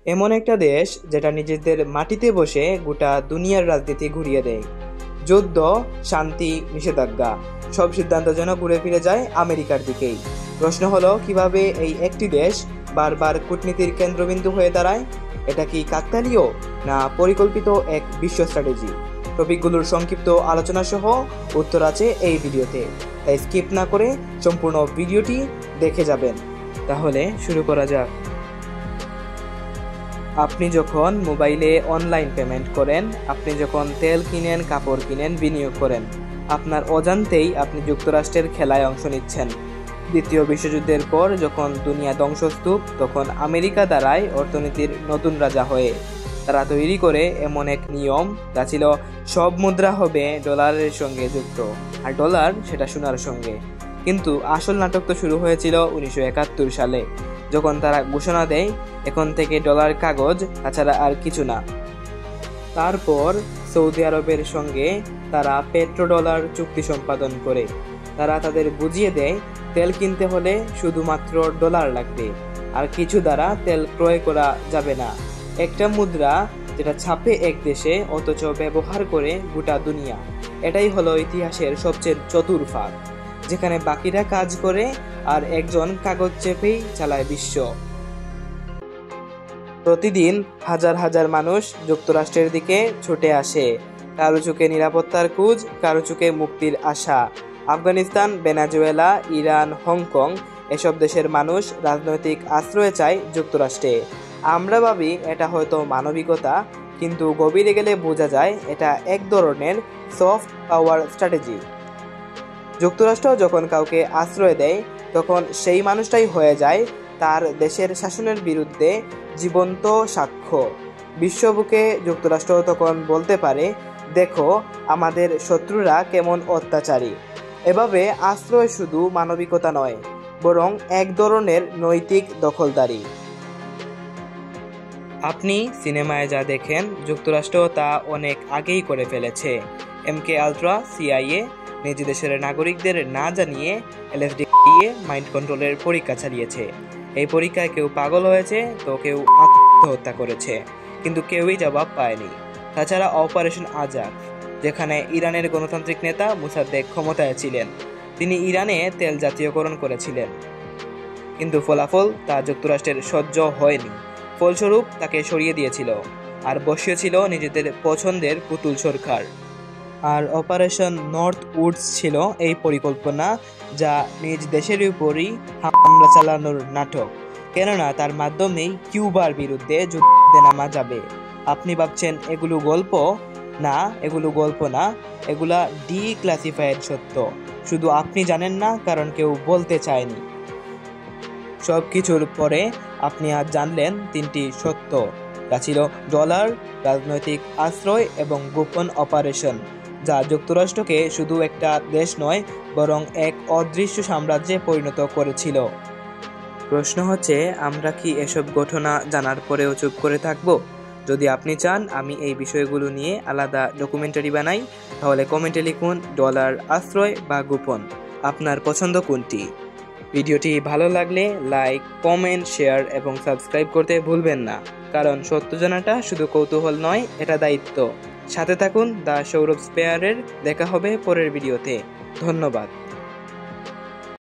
এমন একটা দেশ যেটা নিজেদের মাটিতে বসে গোটা দুনিয়ার রাজনীতি ঘুরিয়ে দেয়। যুদ্ধ, শান্তি, নিষেধাজ্ঞা, সব সিদ্ধান্ত যেন ঘুরে ফিরে যায় আমেরিকার দিকেই। প্রশ্ন হলো, কিভাবে এই একটি দেশ বারবার কূটনীতির কেন্দ্রবিন্দু হয়ে দাঁড়ায়? এটা কি কাকতালীয়, না পরিকল্পিত এক বিশ্ব স্ট্র্যাটেজি? টপিকগুলোর সংক্ষিপ্ত আলোচনা সহ উত্তর আছে এই ভিডিওতে, তাই স্কিপ না করে সম্পূর্ণ ভিডিওটি দেখে যাবেন। তাহলে শুরু করা যাক। আপনি যখন মোবাইলে অনলাইন পেমেন্ট করেন, আপনি যখন তেল কিনেন, কাপড় কিনেন, বিনিয়োগ করেন, আপনার অজান্তেই আপনি যুক্তরাষ্ট্রের খেলায় অংশ নিচ্ছেন। দ্বিতীয় বিশ্বযুদ্ধের পর যখন দুনিয়া ধ্বংসস্তূপ, তখন আমেরিকা দাঁড়ায় অর্থনীতির নতুন রাজা হয়ে। তারা তৈরি করে এমন এক নিয়ম যা ছিল সব মুদ্রা হবে ডলারের সঙ্গে যুক্ত, আর ডলার সেটা সোনার সঙ্গে। কিন্তু আসল নাটক তো শুরু হয়েছিল 1971 সালে, যখন তারা ঘোষণা দেয় এখন থেকে ডলার কাগজ, তাছাড়া আর কিছু না। তারপর সৌদি আরবের সঙ্গে তারা পেট্রোডলার চুক্তি সম্পাদন করে। তারা তাদের বুঝিয়ে দেয় তেল কিনতে হলে শুধুমাত্র ডলার লাগবে, আর কিছু দ্বারা তেল ক্রয় করা যাবে না। একটা মুদ্রা যেটা ছাপে এক দেশে, অথচ ব্যবহার করে গোটা দুনিয়া। এটাই হলো ইতিহাসের সবচেয়ে চতুর ফাঁদ, যেখানে বাকিরা কাজ করে আর একজন কাগজ চেপেই চালায় বিশ্ব। প্রতিদিন হাজার হাজার মানুষ যুক্তরাষ্ট্রের দিকে ছুটে আসে, কারো চোখে নিরাপত্তার খোঁজ, কারো চোখে মুক্তির আশা। আফগানিস্তান, ভেনেজুয়েলা, ইরান, হংকং, এসব দেশের মানুষ রাজনৈতিক আশ্রয় চায় যুক্তরাষ্ট্রে। আমরা ভাবি এটা হয়তো মানবিকতা, কিন্তু গভীরে গেলে বোঝা যায় এটা এক ধরনের সফট পাওয়ার স্ট্র্যাটেজি। যুক্তরাষ্ট্র যখন কাউকে আশ্রয় দেয়, তখন সেই মানুষটাই হয়ে যায় তার দেশের শাসনের বিরুদ্ধে জীবন্ত সাক্ষ্য। বিশ্ববুকে যুক্তরাষ্ট্র তখন বলতে পারে, দেখো আমাদের শত্রুরা কেমন অত্যাচারী। এভাবে আশ্রয় শুধু মানবিকতা নয়, বরং এক ধরনের নৈতিক দখলদারি। আপনি সিনেমায় যা দেখেন, যুক্তরাষ্ট্র তা অনেক আগেই করে ফেলেছে। MK আল্ট্রা, CIA নিজ দেশের নাগরিকদের না জানিয়ে LSD দিয়ে মাইন্ড কন্ট্রোলের পরীক্ষা চালিয়েছে। এই পরীক্ষায় কেউ পাগল হয়েছে, তো কেউ আত্মহত্যা করেছে, কিন্তু কেউই জবাব পায়নি। তাছাড়া অপারেশন আজাদ, যেখানে ইরানের গণতান্ত্রিক নেতা মোসাদ্দেক ক্ষমতায় ছিলেন, তিনি ইরানে তেল জাতীয়করণ করেছিলেন, কিন্তু ফলাফল তা যুক্তরাষ্ট্রের সহ্য হয়নি। ফলস্বরূপ তাকে সরিয়ে দিয়েছিল, আর বসিয়েছিল নিজেদের পছন্দের পুতুল সরকার। আর অপারেশন নর্থ উডস ছিল এই পরিকল্পনা, যা নিজ দেশের উপরই হামলা চালানোর নাটক, কেননা তার মাধ্যমেই কিউবার বিরুদ্ধে যুদ্ধে নামা যাবে। আপনি ভাবছেন এগুলো গল্প? না, এগুলো গল্প না, এগুলা ডিক্লাসিফাইড সত্য। শুধু আপনি জানেন না, কারণ কেউ বলতে চায়নি। সব কিছুর পরে আপনি আজ জানলেন তিনটি সত্য, যা ছিল ডলার, রাজনৈতিক আশ্রয় এবং গোপন অপারেশন, যা যুক্তরাষ্ট্রকে শুধু একটা দেশ নয়, বরং এক অদৃশ্য সাম্রাজ্যে পরিণত করেছিল। প্রশ্ন হচ্ছে, আমরা কি এসব ঘটনা জানার পরেও চুপ করে থাকব? যদি আপনি চান আমি এই বিষয়গুলো নিয়ে আলাদা ডকুমেন্টারি বানাই, তাহলে কমেন্টে লিখুন ডলার, আশ্রয় বা গোপন। আপনার পছন্দ কোনটি? ভিডিওটি ভালো লাগলে লাইক, কমেন্ট, শেয়ার এবং সাবস্ক্রাইব করতে ভুলবেন না, কারণ সত্য জানাটা শুধু কৌতূহল নয়, এটা দায়িত্ব। সাথে থাকুন দ্য সৌরভ স্পেয়ারের। দেখা হবে পরের ভিডিওতে। ধন্যবাদ।